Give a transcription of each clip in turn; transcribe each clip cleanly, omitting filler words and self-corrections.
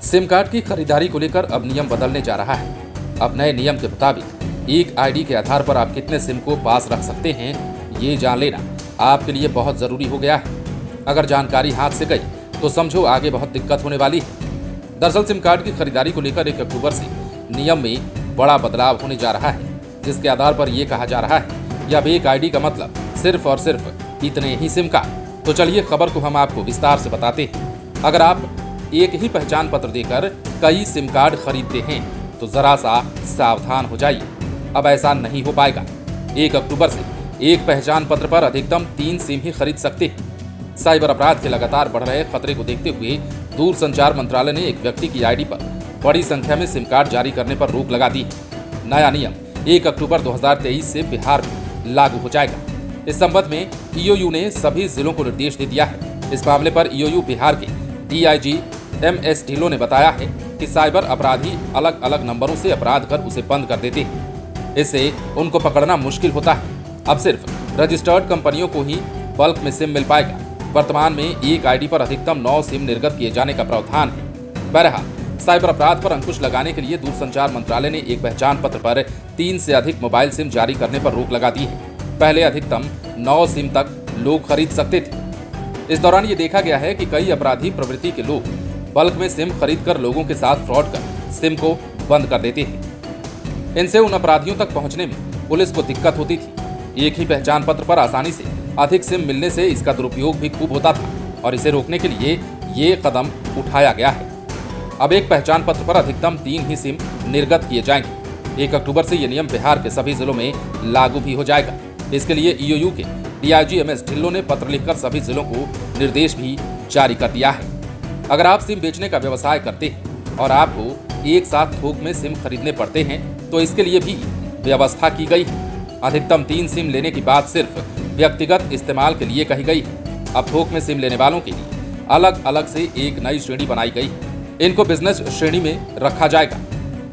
SIM card की खरीदारी को लेकर अब नियम बदलने जा रहा है। अब नए नियम के मुताबिक एक आईडी के आधार पर आप कितने सिम को पास रख सकते हैं, ये जान लेना आपके लिए बहुत जरूरी हो गया है। अगर जानकारी हाथ से गई तो समझो आगे बहुत दिक्कत होने वाली है। दरअसल सिम कार्ड की खरीदारी को लेकर 1 अक्टूबर से नियम में बड़ा बदलाव होने जा रहा है, जिसके आधार पर यह कहा जा रहा है कि अब एक आईडी का मतलब सिर्फ और सिर्फ इतने ही सिम कार्ड। तो चलिए खबर को हम आपको विस्तार से बताते हैं। अगर आप एक ही पहचान पत्र देकर कई सिम कार्ड खरीदते हैं तो जरा सा सावधान हो जाइए। अब ऐसा नहीं हो पाएगा। 1 अक्टूबर से एक पहचान पत्र पर अधिकतम 3 सिम ही खरीद सकते हैं। साइबर अपराध के लगातार बढ़ रहे खतरे को देखते हुए दूरसंचार मंत्रालय ने एक व्यक्ति की आईडी पर बड़ी संख्या में सिम कार्ड जारी करने पर रोक लगा दी है। नया नियम 1 अक्टूबर 2023 से बिहार में लागू हो जाएगा। इस संबंध में ईओयू ने सभी जिलों को निर्देश दे दिया है। इस मामले पर ईओयू बिहार के डीआईजी MS ढिल्लों ने बताया है कि साइबर अपराधी अलग अलग नंबरों से अपराध कर उसे बंद कर देते हैं। इससे उनको पकड़ना मुश्किल होता है। अब सिर्फ रजिस्टर्ड कंपनियों को ही बल्क में सिम मिल पाएगा। वर्तमान में एक आईडी पर अधिकतम 9 सिम निर्गत किए जाने का प्रावधान है। बहरहाल साइबर अपराध पर अंकुश लगाने के लिए दूरसंचार मंत्रालय ने एक पहचान पत्र पर 3 से अधिक मोबाइल सिम जारी करने पर रोक लगा दी है। पहले अधिकतम 9 सिम तक लोग खरीद सकते थे। इस दौरान ये देखा गया है कि कई अपराधी प्रवृत्ति के लोग बल्क में सिम खरीद कर लोगों के साथ फ्रॉड कर सिम को बंद कर देते हैं। इनसे उन अपराधियों तक पहुंचने में पुलिस को दिक्कत होती थी। एक ही पहचान पत्र पर आसानी से अधिक सिम मिलने से इसका दुरुपयोग भी खूब होता था और इसे रोकने के लिए ये कदम उठाया गया है। अब एक पहचान पत्र पर अधिकतम 3 ही सिम निर्गत किए जाएंगे। 1 अक्टूबर से ये नियम बिहार के सभी जिलों में लागू भी हो जाएगा। इसके लिए ईओयू के डीआईजी MS ढिल्लों ने पत्र लिखकर सभी जिलों को निर्देश भी जारी कर दिया है। अगर आप सिम बेचने का व्यवसाय करते हैं और आपको एक साथ थोक में सिम खरीदने पड़ते हैं तो इसके लिए भी व्यवस्था की गई है। अधिकतम 3 सिम लेने की बात सिर्फ व्यक्तिगत इस्तेमाल के लिए कही गई है। अब थोक में सिम लेने वालों के लिए अलग अलग से एक नई श्रेणी बनाई गई है। इनको बिजनेस श्रेणी में रखा जाएगा।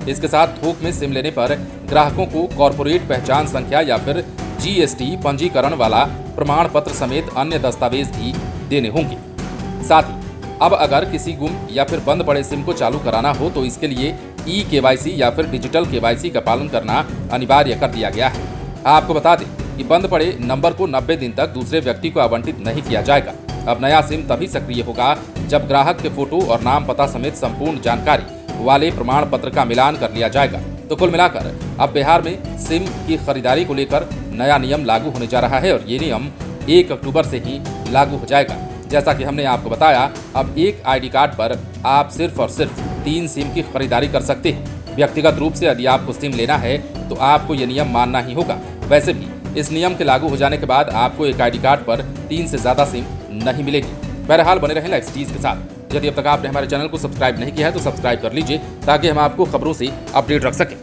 इसके साथ थोक में सिम लेने पर ग्राहकों को कॉर्पोरेट पहचान संख्या या फिर GST पंजीकरण वाला प्रमाण पत्र समेत अन्य दस्तावेज भी देने होंगे। साथ ही अब अगर किसी गुम या फिर बंद पड़े सिम को चालू कराना हो तो इसके लिए eKYC या फिर डिजिटल KYC का पालन करना अनिवार्य कर दिया गया है। आपको बता दें कि बंद पड़े नंबर को 90 दिन तक दूसरे व्यक्ति को आवंटित नहीं किया जाएगा। अब नया सिम तभी सक्रिय होगा जब ग्राहक के फोटो और नाम पता समेत संपूर्ण जानकारी वाले प्रमाण पत्र का मिलान कर लिया जाएगा। तो कुल मिलाकर अब बिहार में सिम की खरीदारी को लेकर नया नियम लागू होने जा रहा है और ये नियम 1 अक्टूबर से ही लागू हो जाएगा। जैसा कि हमने आपको बताया, अब एक आईडी कार्ड पर आप सिर्फ और सिर्फ 3 सिम की खरीदारी कर सकते हैं। व्यक्तिगत रूप से यदि आपको सिम लेना है तो आपको ये नियम मानना ही होगा। वैसे भी इस नियम के लागू हो जाने के बाद आपको एक आईडी कार्ड पर 3 से ज्यादा सिम नहीं मिलेगी। बहरहाल बने रहें लाइव सिटीज के साथ। यदि अब तक आपने हमारे चैनल को सब्सक्राइब नहीं किया है तो सब्सक्राइब कर लीजिए ताकि हम आपको खबरों से अपडेट रख सकें।